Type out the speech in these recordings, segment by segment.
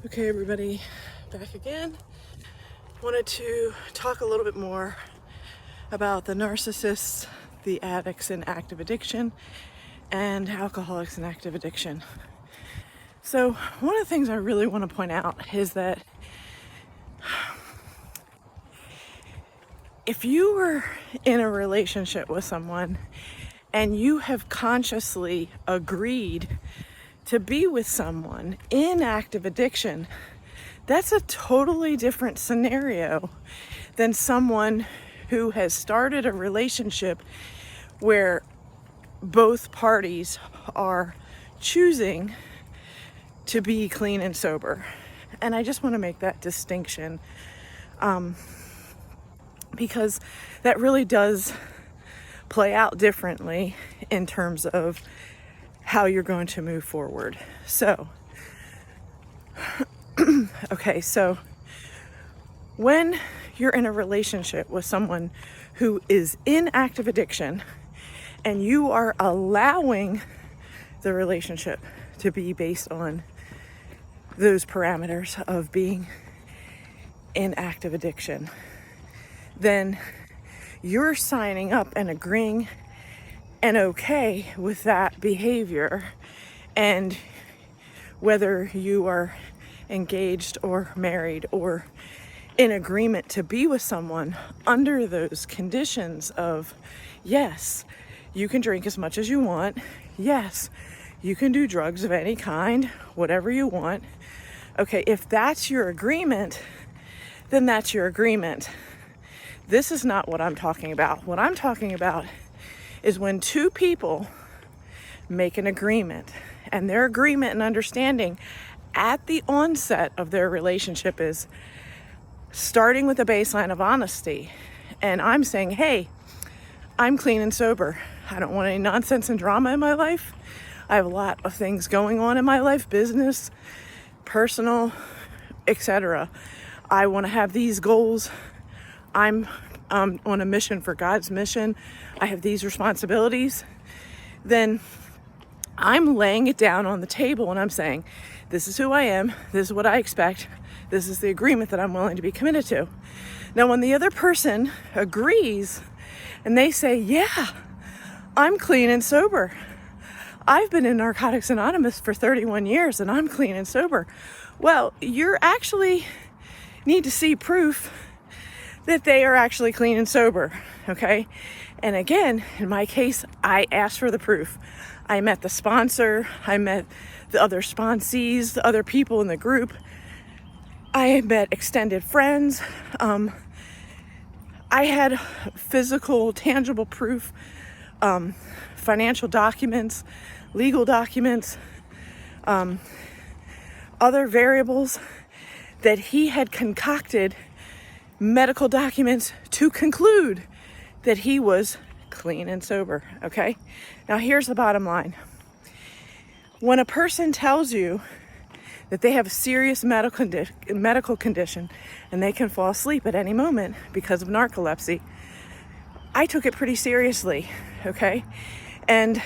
Okay, everybody, back again. Wanted to talk a little bit more about the narcissists, the addicts in active addiction, and alcoholics in active addiction. So one of the things I really want to point out is that if you were in a relationship with someone and you have consciously agreed to be with someone in active addiction, that's a totally different scenario than someone who has started a relationship where both parties are choosing to be clean and sober. And I just want to make that distinction because that really does play out differently in terms of how you're going to move forward. So, okay, so when you're in a relationship with someone who is in active addiction and you are allowing the relationship to be based on those parameters of being in active addiction, then you're signing up and agreeing and okay with that behavior. And whether you are engaged or married or in agreement to be with someone under those conditions of, yes, you can drink as much as you want. Yes, you can do drugs of any kind, whatever you want. Okay, if that's your agreement, then that's your agreement. This is not what I'm talking about. What I'm talking about is when two people make an agreement, and their agreement and understanding at the onset of their relationship is starting with a baseline of honesty. And I'm saying, hey, I'm clean and sober. I don't want any nonsense and drama in my life. I have a lot of things going on in my life, business, personal, etc. I want to have these goals. I'm on a mission for God's mission. I have these responsibilities. Then I'm laying it down on the table and I'm saying, this is who I am. This is what I expect. This is the agreement that I'm willing to be committed to. Now, when the other person agrees and they say, yeah, I'm clean and sober. I've been in Narcotics Anonymous for 31 years and I'm clean and sober. Well, you actually need to see proof that they are actually clean and sober, okay? And again, in my case, I asked for the proof. I met the sponsor, I met the other sponsees, the other people in the group. I met extended friends. I had physical, tangible proof, financial documents, legal documents, other variables that he had concocted medical documents to conclude that he was clean and sober, okay? Now here's the bottom line. When a person tells you that they have a serious medical condition and they can fall asleep at any moment because of narcolepsy, I took it pretty seriously, okay? And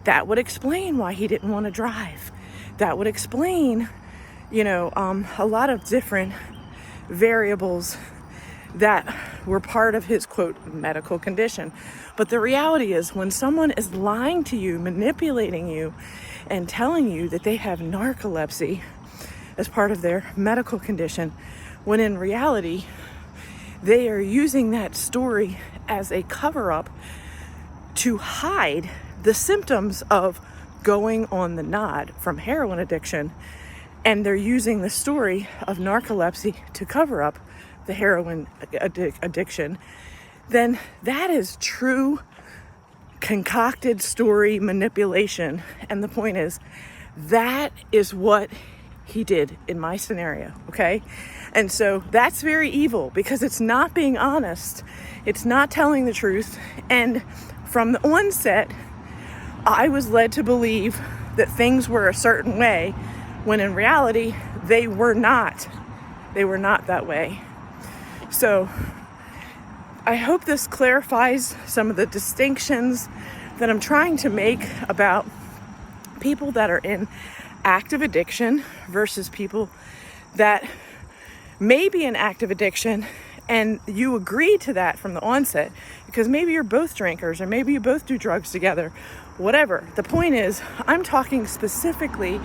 that would explain why he didn't want to drive. That would explain, a lot of different variables that were part of his, quote, medical condition. But the reality is, when someone is lying to you, manipulating you, and telling you that they have narcolepsy as part of their medical condition, when in reality, they are using that story as a cover-up to hide the symptoms of going on the nod from heroin addiction, and they're using the story of narcolepsy to cover up the heroin addiction, then that is true concocted story manipulation. And the point is, that is what he did in my scenario, okay? And so that's very evil because it's not being honest. It's not telling the truth. And from the onset, I was led to believe that things were a certain way when in reality, they were not. They were not that way. So I hope this clarifies some of the distinctions that I'm trying to make about people that are in active addiction versus people that may be in active addiction and you agree to that from the onset because maybe you're both drinkers or maybe you both do drugs together, whatever. The point is, I'm talking specifically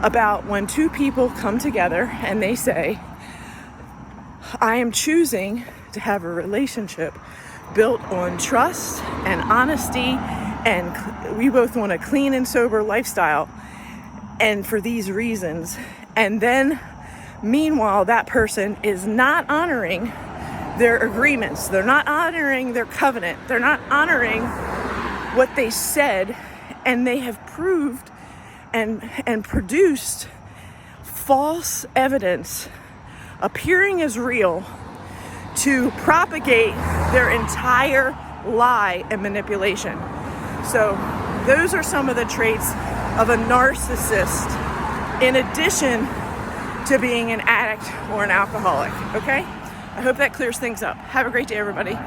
about when two people come together and they say, I am choosing to have a relationship built on trust and honesty, and we both want a clean and sober lifestyle, and for these reasons. And then meanwhile, that person is not honoring their agreements. They're not honoring their covenant. They're not honoring what they said, and they have proved and produced false evidence appearing as real to propagate their entire lie and manipulation. So those are some of the traits of a narcissist in addition to being an addict or an alcoholic, okay? I hope that clears things up. Have a great day, everybody.